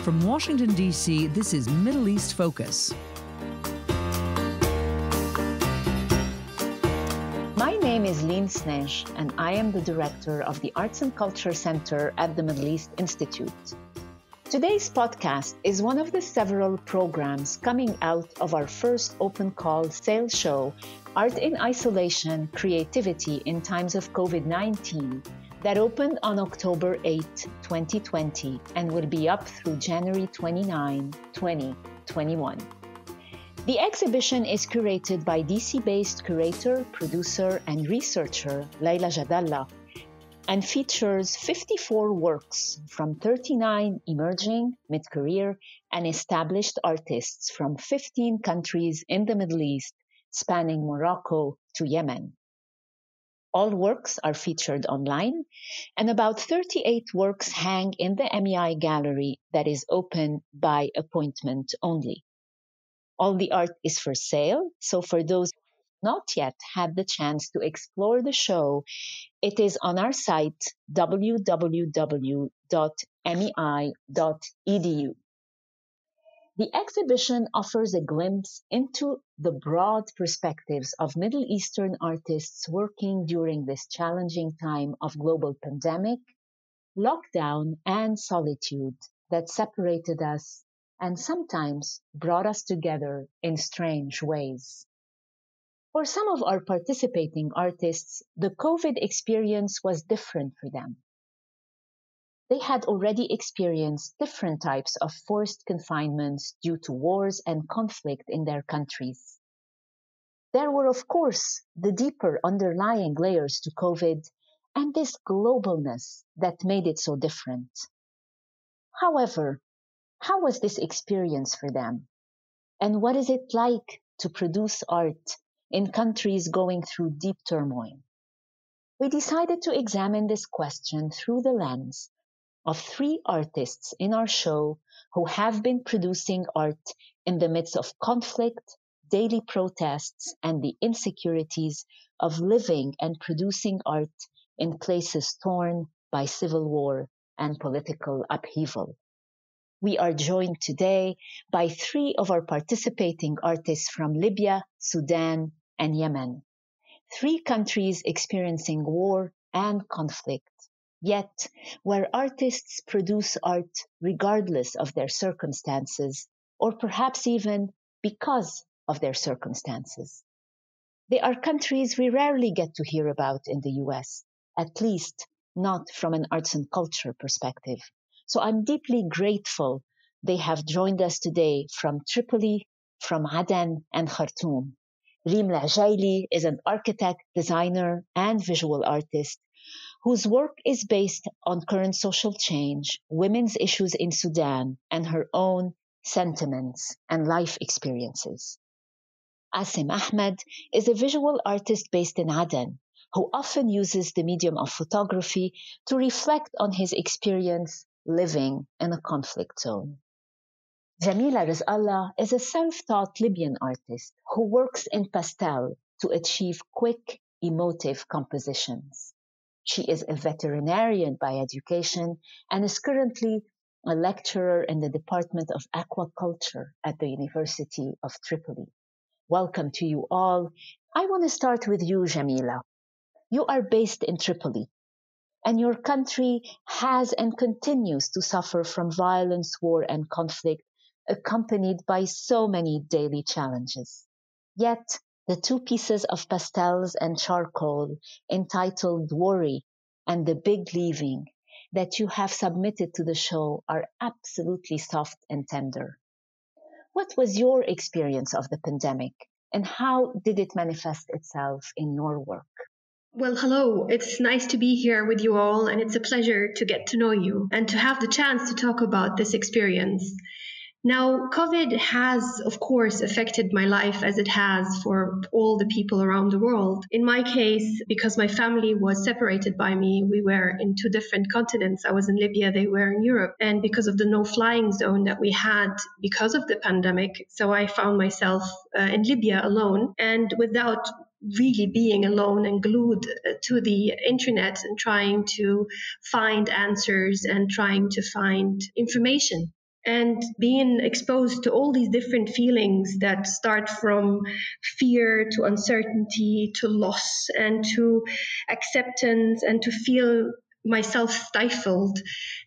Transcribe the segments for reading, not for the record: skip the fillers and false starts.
From Washington, D.C., this is Middle East Focus. My name is Lyne Sneige, and I am the director of the Arts and Culture Center at the Middle East Institute. Today's podcast is one of the several programs coming out of our first open call sales show, Art in Isolation, Creativity in Times of COVID-19, that opened on October 8, 2020, and will be up through January 29, 2021. The exhibition is curated by DC-based curator, producer, and researcher Jamila Rizgalla, and features 54 works from 39 emerging, mid-career, and established artists from 15 countries in the Middle East, spanning Morocco to Yemen. All works are featured online, and about 38 works hang in the MEI Gallery that is open by appointment only. All the art is for sale, so for those who have not yet had the chance to explore the show, it is on our site www.mei.edu. The exhibition offers a glimpse into the broad perspectives of Middle Eastern artists working during this challenging time of global pandemic, lockdown, and solitude that separated us and sometimes brought us together in strange ways. For some of our participating artists, the COVID experience was different for them. They had already experienced different types of forced confinements due to wars and conflict in their countries. There were, of course, the deeper underlying layers to COVID and this globalness that made it so different. However, how was this experience for them? And what is it like to produce art in countries going through deep turmoil? We decided to examine this question through the lens of 3 artists in our show who have been producing art in the midst of conflict, daily protests, and the insecurities of living and producing art in places torn by civil war and political upheaval. We are joined today by 3 of our participating artists from Libya, Sudan, and Yemen, 3 countries experiencing war and conflict, yet where artists produce art regardless of their circumstances, or perhaps even because of their circumstances. They are countries we rarely get to hear about in the US, at least not from an arts and culture perspective. So I'm deeply grateful they have joined us today from Tripoli, from Aden, and Khartoum. Reem Aljeally is an architect, designer, and visual artist whose work is based on current social change, women's issues in Sudan, and her own sentiments and life experiences. Asim Ahmed is a visual artist based in Aden, who often uses the medium of photography to reflect on his experience living in a conflict zone. Jamila Rizgalla is a self-taught Libyan artist who works in pastel to achieve quick, emotive compositions. She is a veterinarian by education and is currently a lecturer in the Department of Aquaculture at the University of Tripoli. Welcome to you all. I want to start with you, Jamila. You are based in Tripoli, and your country has and continues to suffer from violence, war, and conflict, accompanied by so many daily challenges. Yet, the 2 pieces of pastels and charcoal entitled Worry and The Big Leaving that you have submitted to the show are absolutely soft and tender. What was your experience of the pandemic, and how did it manifest itself in your work? Well, hello. It's nice to be here with you all, and it's a pleasure to get to know you and to have the chance to talk about this experience. Now, COVID has, of course, affected my life as it has for all the people around the world. In my case, because my family was separated by me, we were in 2 different continents. I was in Libya, they were in Europe. And because of the no-flying zone that we had because of the pandemic, so I found myself in Libya alone and without really being alone and glued to the internet and trying to find answers and trying to find information. and being exposed to all these different feelings that start from fear to uncertainty to loss and to acceptance, and to feel myself stifled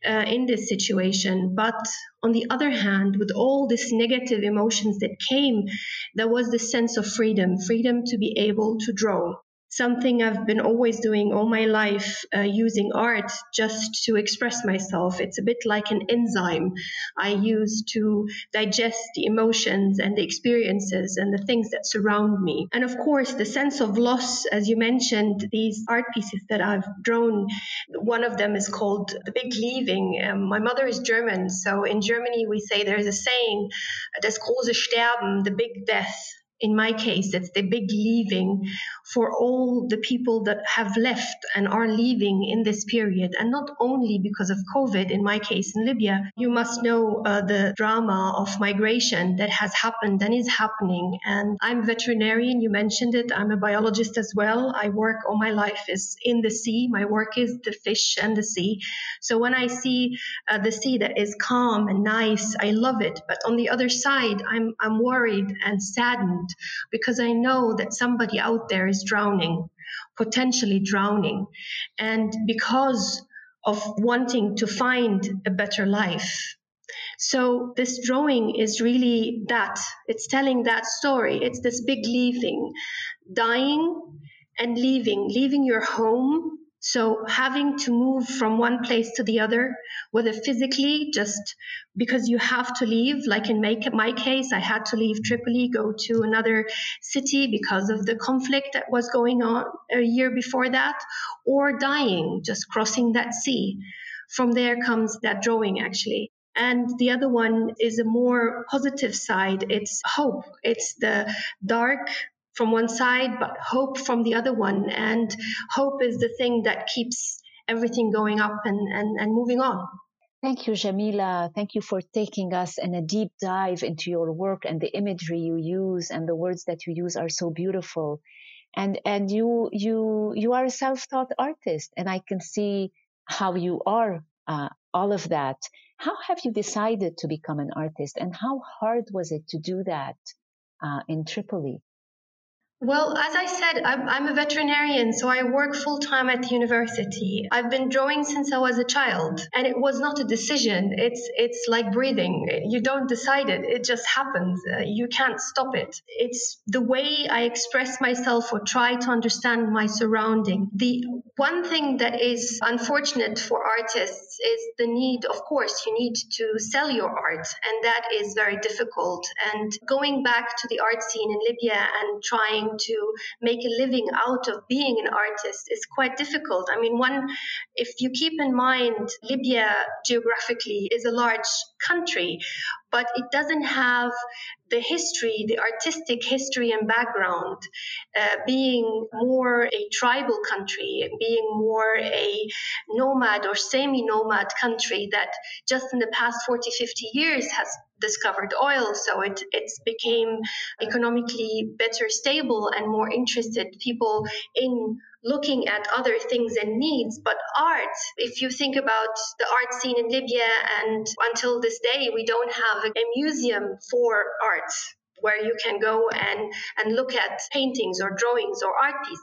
in this situation. But on the other hand, with all these negative emotions that came, there was this sense of freedom to be able to draw. Something I've been always doing all my life, using art just to express myself. It's a bit like an enzyme I use to digest the emotions and the experiences and the things that surround me. And of course, the sense of loss, as you mentioned, these art pieces that I've drawn, one of them is called The Big Leaving. My mother is German, so in Germany we say there's a saying, das große Sterben, the big death. In my case, it's the big leaving for all the people that have left and are leaving in this period. And not only because of COVID, in my case in Libya, you must know the drama of migration that has happened and is happening. And I'm a veterinarian, you mentioned it. I'm a biologist as well. I work, all my life is in the sea. My work is the fish and the sea. So when I see the sea that is calm and nice, I love it. But on the other side, I'm worried and saddened, because I know that somebody out there is drowning, potentially drowning. And because of wanting to find a better life. So this drawing is really that. It's telling that story. It's this big leaving, dying and leaving your home. So having to move from one place to the other, whether physically, just because you have to leave, like in my case, I had to leave Tripoli, go to another city because of the conflict that was going on a year before that, or dying, just crossing that sea. From there comes that drawing, actually. And the other one is a more positive side. It's hope. It's the dark from one side, but hope from the other one. And hope is the thing that keeps everything going up and moving on. Thank you, Jamila. Thank you for taking us in a deep dive into your work, and the imagery you use and the words that you use are so beautiful. And you are a self-taught artist, and I can see how you are all of that. How have you decided to become an artist, and how hard was it to do that in Tripoli? Well, as I said, I'm a veterinarian, so I work full-time at the university. I've been drawing since I was a child, and it was not a decision. It's like breathing. You don't decide it. It just happens. You can't stop it. It's the way I express myself or try to understand my surrounding. The one thing that is unfortunate for artists is the need, of course, you need to sell your art, and that is very difficult. And going back to the art scene in Libya and trying to make a living out of being an artist is quite difficult. I mean, if you keep in mind, Libya geographically is a large country, but it doesn't have the history, the artistic history and background, being more a tribal country, being more a nomad or semi-nomad country that just in the past 40, 50 years has discovered oil. So it became economically better stable and more interested people in looking at other things and needs. But art, if you think about the art scene in Libya, and until this day, we don't have a museum for art where you can go and look at paintings or drawings or art pieces.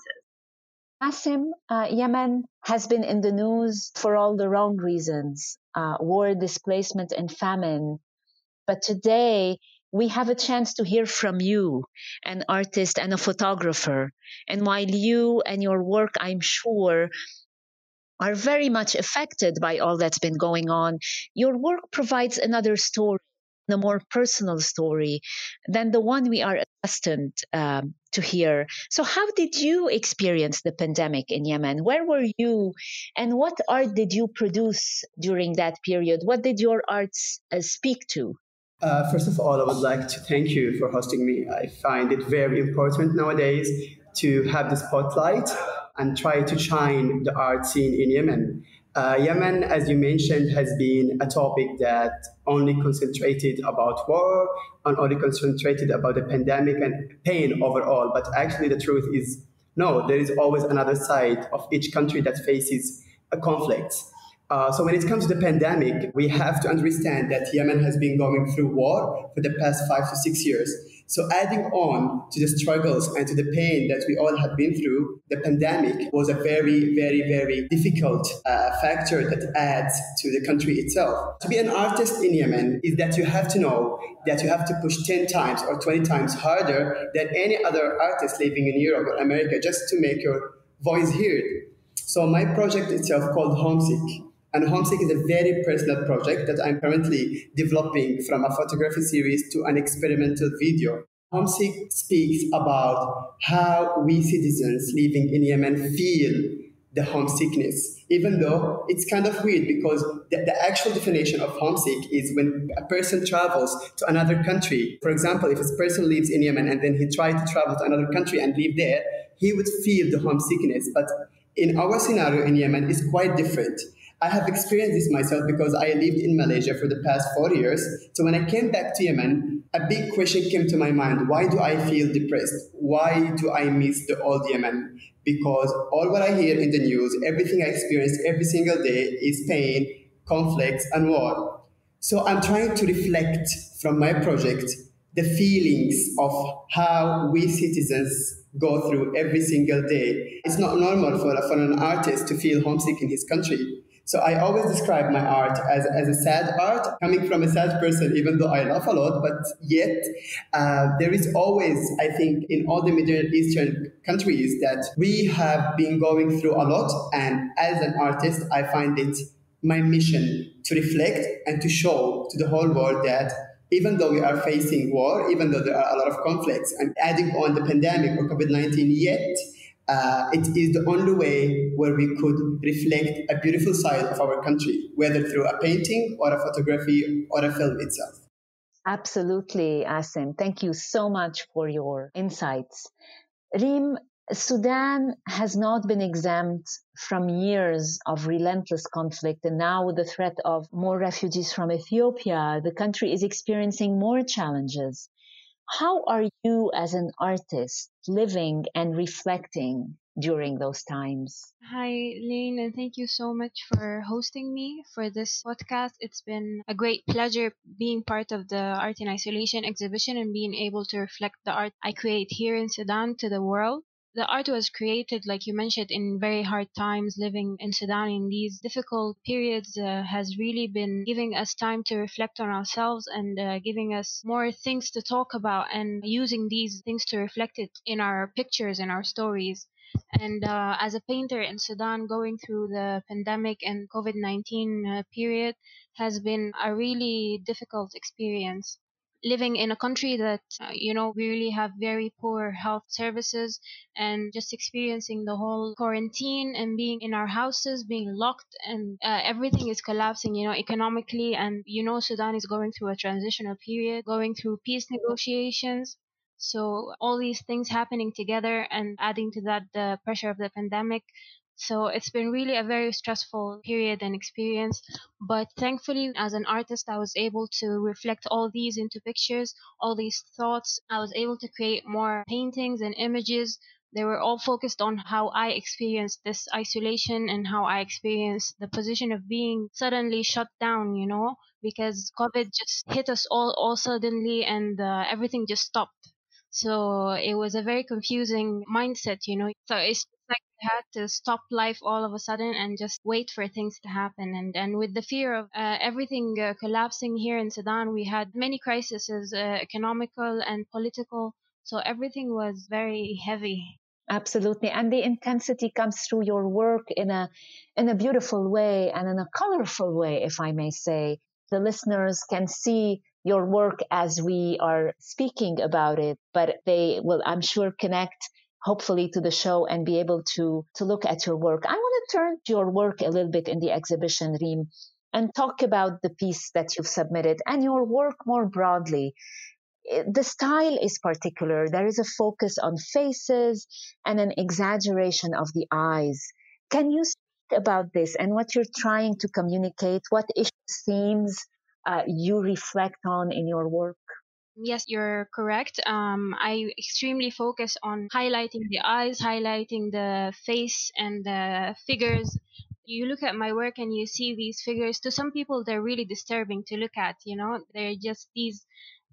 Asim, Yemen has been in the news for all the wrong reasons, war, displacement, and famine. But today, we have a chance to hear from you, an artist and a photographer. And while you and your work, I'm sure, are very much affected by all that's been going on, your work provides another story, a more personal story than the one we are accustomed to hear. So how did you experience the pandemic in Yemen? Where were you, and what art did you produce during that period? What did your arts speak to? First of all, I would like to thank you for hosting me. I find it very important nowadays to have the spotlight and try to shine the art scene in Yemen. Yemen, as you mentioned, has been a topic that only concentrated about war and only concentrated about the pandemic and pain overall. But actually the truth is, no, there is always another side of each country that faces a conflict. So when it comes to the pandemic, we have to understand that Yemen has been going through war for the past 5 to 6 years. So adding on to the struggles and to the pain that we all have been through, the pandemic was a very, very, very difficult factor that adds to the country itself. To be an artist in Yemen is that you have to know that you have to push 10 times or 20 times harder than any other artist living in Europe or America just to make your voice heard. So my project itself called Homesick. And Homesick is a very personal project that I'm currently developing from a photography series to an experimental video. Homesick speaks about how we citizens living in Yemen feel the homesickness, even though it's kind of weird because the actual definition of homesick is when a person travels to another country. For example, if a person lives in Yemen and then he tried to travel to another country and live there, he would feel the homesickness. But in our scenario in Yemen, it's quite different. I have experienced this myself because I lived in Malaysia for the past 4 years. So when I came back to Yemen, a big question came to my mind. Why do I feel depressed? Why do I miss the old Yemen? Because all what I hear in the news, everything I experience every single day is pain, conflict, and war. So I'm trying to reflect from my project the feelings of how we citizens go through every single day. It's not normal for an artist to feel homesick in his country. So I always describe my art as a sad art, coming from a sad person, even though I laugh a lot, but yet there is always, I think, in all the Middle Eastern countries that we have been going through a lot. And as an artist, I find it my mission to reflect and to show to the whole world that even though we are facing war, even though there are a lot of conflicts, and adding on the pandemic or COVID-19 yet, it is the only way where we could reflect a beautiful side of our country, whether through a painting or a photography or a film itself. Absolutely, Asim. Thank you so much for your insights. Reem, Sudan has not been exempt from years of relentless conflict, and now with the threat of more refugees from Ethiopia, the country is experiencing more challenges. How are you as an artist living and reflecting during those times? Hi, Lane, and thank you so much for hosting me for this podcast. It's been a great pleasure being part of the Art in Isolation exhibition and being able to reflect the art I create here in Sudan to the world. The art was created, like you mentioned, in very hard times. Living in Sudan in these difficult periods has really been giving us time to reflect on ourselves and giving us more things to talk about and using these things to reflect it in our pictures and our stories. And as a painter in Sudan, going through the pandemic and COVID 19 period has been a really difficult experience. Living in a country that, we really have very poor health services, and just experiencing the whole quarantine and being in our houses, being locked, and everything is collapsing, economically. And, Sudan is going through a transitional period, going through peace negotiations. So all these things happening together and adding to that the pressure of the pandemic. So it's been really a very stressful period and experience. But thankfully, as an artist, I was able to reflect all these into pictures, all these thoughts. I was able to create more paintings and images. They were all focused on how I experienced this isolation and how I experienced the position of being suddenly shut down, because COVID just hit us all suddenly, and everything just stopped. So it was a very confusing mindset, So it's like we had to stop life all of a sudden and just wait for things to happen. And with the fear of everything collapsing here in Sudan, we had many crises, economical and political. So everything was very heavy. Absolutely. And the intensity comes through your work in a beautiful way and in a colorful way, if I may say. The listeners can see your work as we are speaking about it, but they will, I'm sure, connect hopefully to the show and be able to look at your work. I want to turn to your work a little bit in the exhibition, Reem, and talk about the piece that you've submitted and your work more broadly. The style is particular. There is a focus on faces and an exaggeration of the eyes. Can you speak about this and what you're trying to communicate? What issues, themes you reflect on in your work? Yes, you're correct. I extremely focus on highlighting the eyes, highlighting the face and the figures, You look at my work and you see these figures. To some people, they're really disturbing to look at, they're just these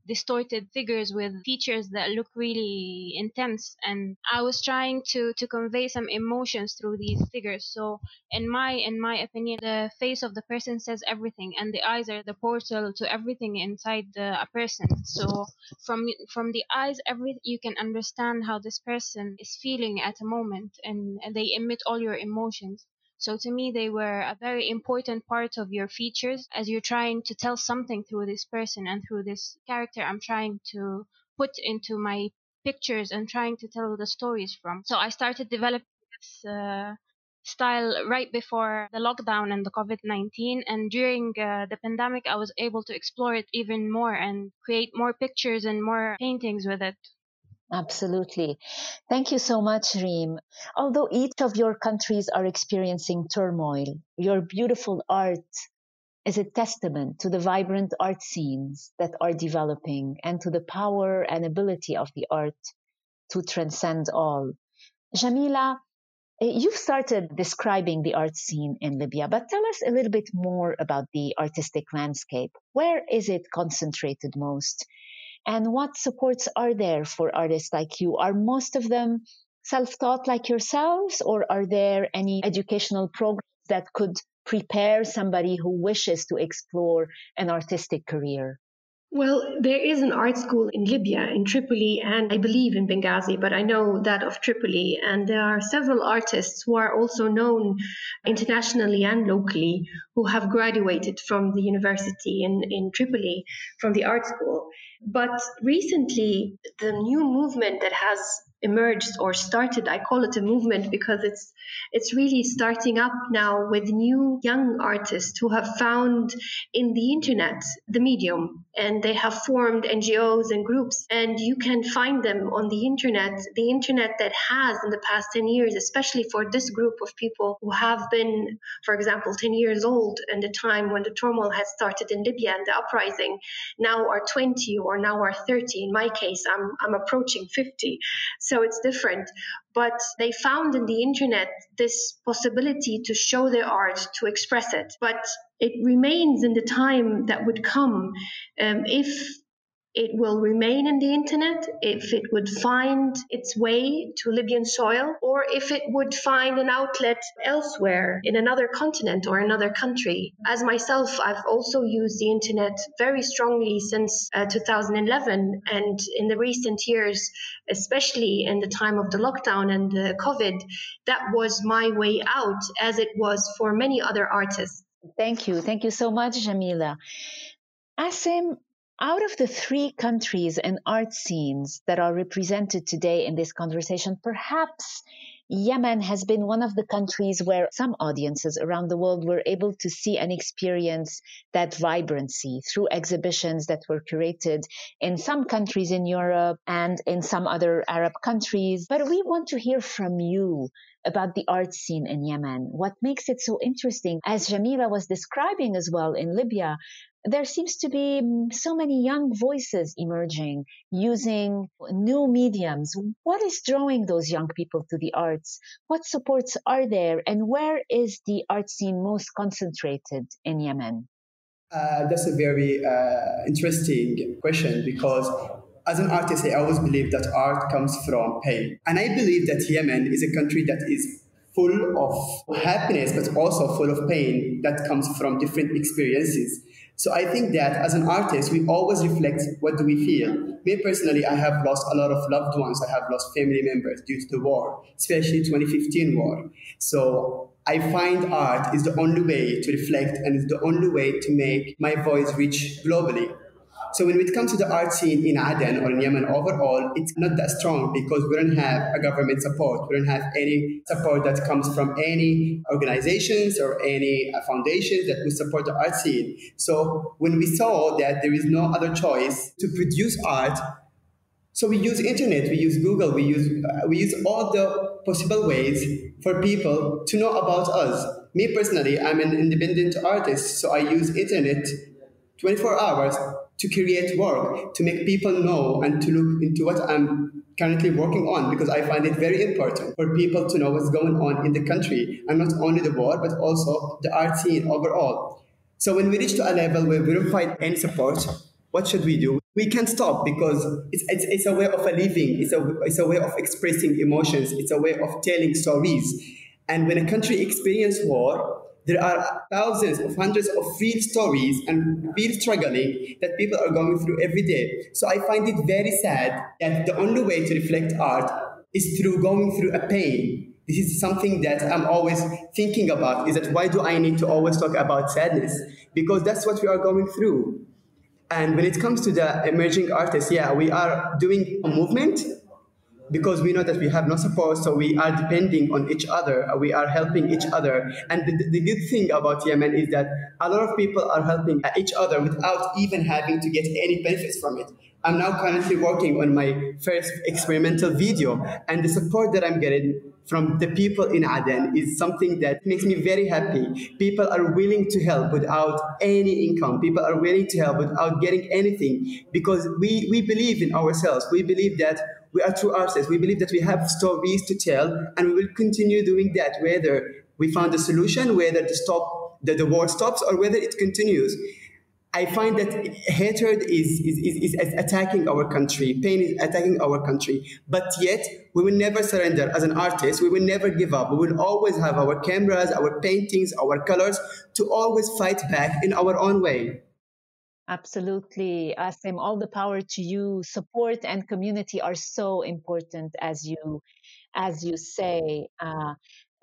distorted figures with features that look really intense, and I was trying to convey some emotions through these figures. So in my opinion, the face of the person says everything, and the eyes are the portal to everything inside a person. So from the eyes, you can understand how this person is feeling at a moment, and they emit all your emotions. So to me, they were a very important part of your features as you're trying to tell something through this person and through this character I'm trying to put into my pictures and trying to tell the stories from. So I started developing this style right before the lockdown and the COVID-19. And during the pandemic, I was able to explore it even more and create more pictures and more paintings with it. Absolutely. Thank you so much, Reem. Although each of your countries are experiencing turmoil, your beautiful art is a testament to the vibrant art scenes that are developing and to the power and ability of the art to transcend all. Jamila, you've started describing the art scene in Libya, but tell us a little bit more about the artistic landscape. Where is it concentrated most? And what supports are there for artists like you? Are most of them self-taught like yourselves, or are there any educational programs that could prepare somebody who wishes to explore an artistic career? Well, there is an art school in Libya, in Tripoli, and I believe in Benghazi, but I know that of Tripoli. And there are several artists who are also known internationally and locally who have graduated from the university in Tripoli, from the art school. But recently, the new movement that has emerged or started, I call it a movement because it's really starting up now with new young artists who have found in the internet the medium, and they have formed NGOs and groups, and you can find them on the internet that has in the past 10 years, especially for this group of people who have been, for example, 10 years old in the time when the turmoil had started in Libya and the uprising, now are 20 or now are 30. In my case, I'm approaching 50. So it's different. But they found in the internet this possibility to show their art, to express it. But it remains in the time that would come, if it will remain in the internet, if it would find its way to Libyan soil, or if it would find an outlet elsewhere in another continent or another country. As myself, I've also used the internet very strongly since 2011, and in the recent years, especially in the time of the lockdown and the COVID, that was my way out, as it was for many other artists. Thank you. Thank you so much, Jamila. Asim, out of the three countries and art scenes that are represented today in this conversation, perhaps Yemen has been one of the countries where some audiences around the world were able to see and experience that vibrancy through exhibitions that were curated in some countries in Europe and in some other Arab countries. But we want to hear from you about the art scene in Yemen. What makes it so interesting? As Jamila was describing as well in Libya, there seems to be so many young voices emerging using new mediums. What is drawing those young people to the arts? What supports are there? And where is the art scene most concentrated in Yemen? That's a very interesting question because as an artist, I always believe that art comes from pain. And I believe that Yemen is a country that is full of happiness, but also full of pain that comes from different experiences. So I think that as an artist, we always reflect what do we feel. Me personally, I have lost a lot of loved ones. I have lost family members due to the war, especially 2015 war. So I find art is the only way to reflect and is the only way to make my voice reach globally. So when it comes to the art scene in Aden or in Yemen overall, it's not that strong because we don't have a government support. We don't have any support that comes from any organizations or any foundations that will support the art scene. So when we saw that there is no other choice to produce art, so we use internet, we use Google, we use all the possible ways for people to know about us. Me personally, I'm an independent artist, so I use internet 24 hours to create work, to make people know and to look into what I'm currently working on, because I find it very important for people to know what's going on in the country, and not only the war but also the art scene overall. So when we reach to a level where we don't find any support, what should we do? We can't stop, because it's a way of a living, it's a way of expressing emotions, it's a way of telling stories. And when a country experiences war, there are thousands of hundreds of real stories and real struggling that people are going through every day. So I find it very sad that the only way to reflect art is through going through a pain. This is something that I'm always thinking about, is that why do I need to always talk about sadness? Because that's what we are going through. And when it comes to the emerging artists, yeah, we are doing a movement because we know that we have no support, so we are depending on each other, we are helping each other. And the good thing about Yemen is that a lot of people are helping each other without even having to get any benefits from it. I'm now currently working on my first experimental video, and the support that I'm getting from the people in Aden is something that makes me very happy. People are willing to help without any income. People are willing to help without getting anything, because we believe in ourselves. We believe that we are true artists. We believe that we have stories to tell, and we will continue doing that, whether we found a solution, whether the war stops, or whether it continues. I find that hatred is attacking our country, pain is attacking our country, but yet we will never surrender as an artist. We will never give up. We will always have our cameras, our paintings, our colors to always fight back in our own way. Absolutely, Asim. All the power to you. Support and community are so important, as you say.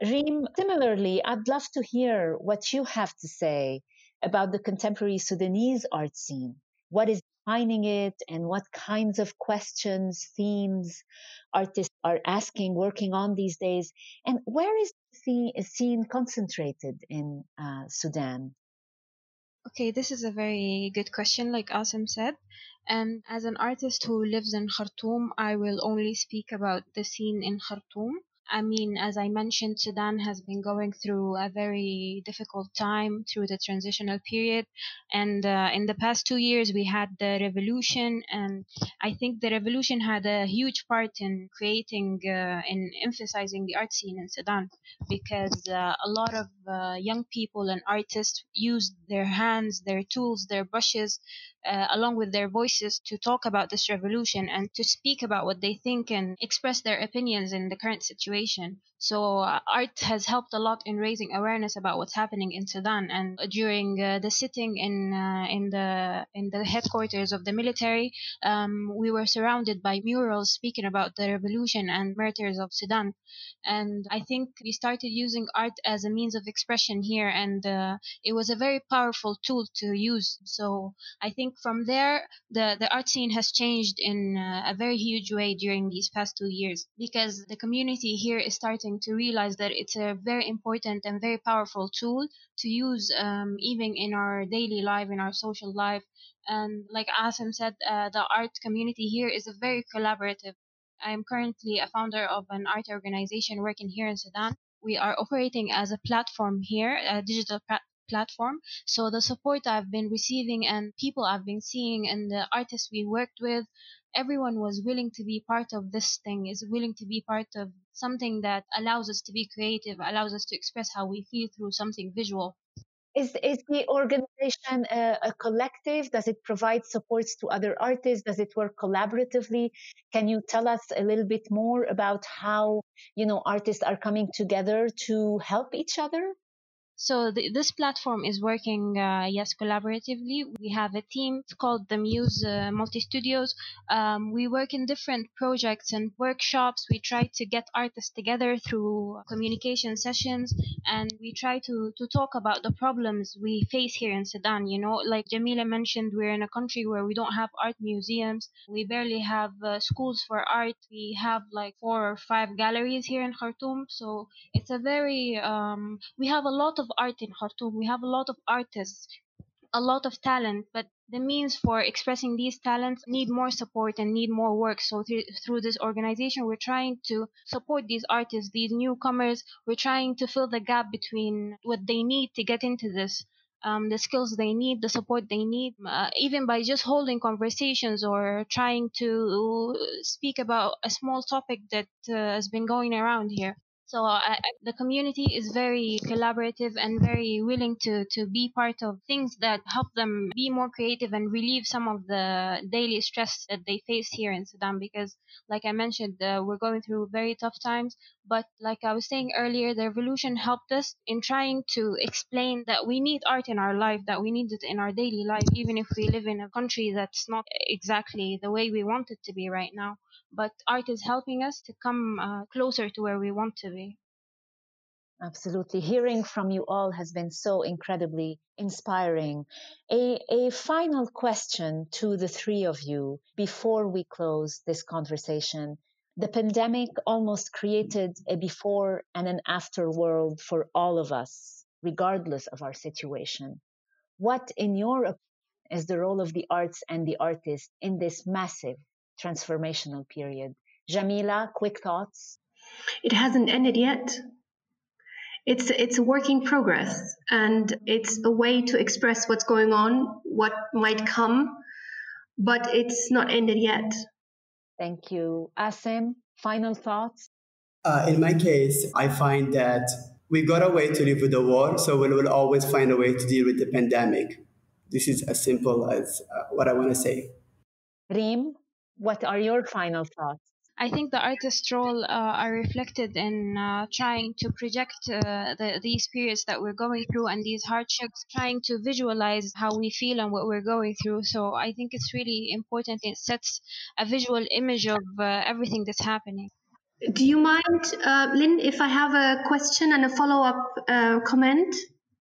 Reem, similarly, I'd love to hear what you have to say about the contemporary Sudanese art scene. What is defining it, and what kinds of questions, themes artists are asking, working on these days? And where is the scene concentrated in Sudan? Okay, this is a very good question, like Asim said. And as an artist who lives in Khartoum, I will only speak about the scene in Khartoum. I mean, as I mentioned, Sudan has been going through a very difficult time through the transitional period. And in the past 2 years, we had the revolution. And I think the revolution had a huge part in creating and emphasizing the art scene in Sudan, because a lot of young people and artists used their hands, their tools, their brushes, along with their voices to talk about this revolution and to speak about what they think and express their opinions in the current situation. So art has helped a lot in raising awareness about what's happening in Sudan. And during the sitting in the headquarters of the military, we were surrounded by murals speaking about the revolution and martyrs of Sudan. And I think we started using art as a means of expression here, and it was a very powerful tool to use. So I think from there, the art scene has changed in a very huge way during these past 2 years, because the community here is starting to realize that it's a very important and very powerful tool to use, even in our daily life, in our social life. And like Asim said, the art community here is a very collaborative. I am currently a founder of an art organization working here in Sudan. We are operating as a platform here, a digital platform. So the support I've been receiving and people I've been seeing and the artists we worked with, everyone was willing to be part of this thing, is willing to be part of something that allows us to be creative, allows us to express how we feel through something visual. Is the organization a collective? Does it provide supports to other artists? Does it work collaboratively? Can you tell us a little bit more about how, artists are coming together to help each other? So this platform is working, yes, collaboratively. We have a team. It's called the Muse Multi Studios. We work in different projects and workshops. We try to get artists together through communication sessions, and we try to talk about the problems we face here in Sudan. Like Jamila mentioned, we're in a country where we don't have art museums. We barely have schools for art. We have like 4 or 5 galleries here in Khartoum. So it's a very we have a lot of art in Khartoum. We have a lot of artists, a lot of talent, but the means for expressing these talents need more support and need more work. So through this organization, we're trying to support these artists, these newcomers. We're trying to fill the gap between what they need to get into this. the skills they need, the support they need, even by just holding conversations or trying to speak about a small topic that has been going around here. So the community is very collaborative and very willing to be part of things that help them be more creative and relieve some of the daily stress that they face here in Sudan. Because, like I mentioned, we're going through very tough times. But like I was saying earlier, the revolution helped us in trying to explain that we need art in our life, that we need it in our daily life, even if we live in a country that's not exactly the way we want it to be right now. But art is helping us to come closer to where we want to be. Absolutely. Hearing from you all has been so incredibly inspiring. A final question to the three of you before we close this conversation. The pandemic almost created a before and an after world for all of us, regardless of our situation. What, in your opinion, is the role of the arts and the artist in this massive transformational period? Jamila, quick thoughts? It hasn't ended yet. It's a work in progress, and it's a way to express what's going on, what might come, but it's not ended yet. Thank you. Asim, final thoughts? In my case, I find that we got a way to live with the war, so we will always find a way to deal with the pandemic. This is as simple as what I want to say. Reem, what are your final thoughts? I think the artist's role are reflected in trying to project these periods that we're going through and these hardships, trying to visualize how we feel and what we're going through. So I think it's really important. It sets a visual image of everything that's happening. Do you mind, Lynn, if I have a question and a follow-up comment?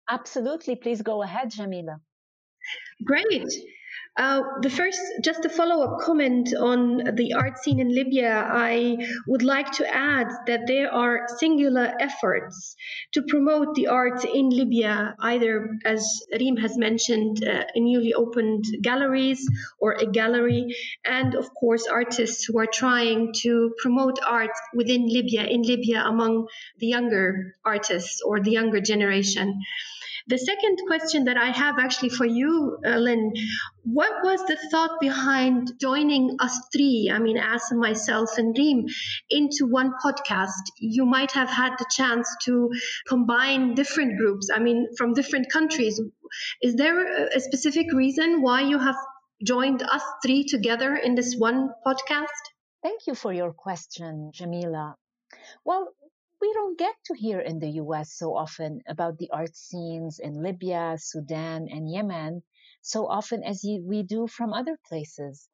Absolutely. Please go ahead, Jamila. Great. The first, just a follow-up comment on the art scene in Libya, I would like to add that there are singular efforts to promote the arts in Libya, either, as Reem has mentioned, in newly opened galleries or a gallery, and of course artists who are trying to promote art within Libya, in Libya, among the younger artists or the younger generation. The second question that I have actually for you, Lynn, what was the thought behind joining us three, I mean, Asim, myself, and Reem, into one podcast? You might have had the chance to combine different groups, I mean, from different countries. Is there a specific reason why you have joined us three together in this one podcast? Thank you for your question, Jamila. Well, we don't get to hear in the US so often about the art scenes in Libya, Sudan, and Yemen so often as we do from other places.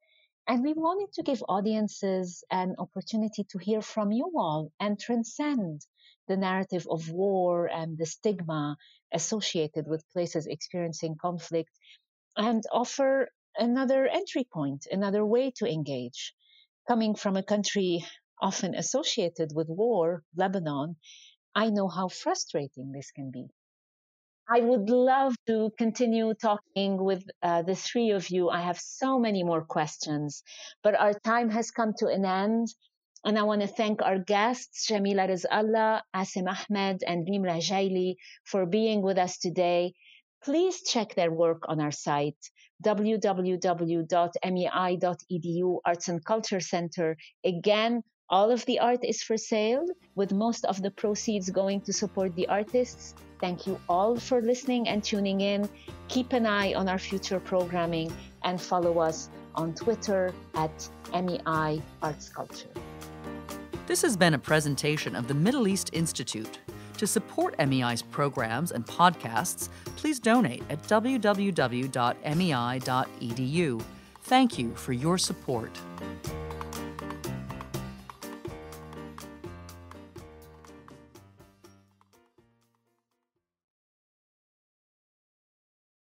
And we wanted to give audiences an opportunity to hear from you all and transcend the narrative of war and the stigma associated with places experiencing conflict and offer another entry point, another way to engage. Coming from a country often associated with war, Lebanon, I know how frustrating this can be. I would love to continue talking with the three of you. I have so many more questions, but our time has come to an end. And I want to thank our guests, Jamila Rizgalla, Asim Ahmed, and Reem Aljeally, for being with us today. Please check their work on our site, www.mei.edu, Arts and Culture Center. Again, all of the art is for sale, with most of the proceeds going to support the artists. Thank you all for listening and tuning in. Keep an eye on our future programming and follow us on Twitter at MEI Art Culture. This has been a presentation of the Middle East Institute. To support MEI's programs and podcasts, please donate at www.mei.edu. Thank you for your support.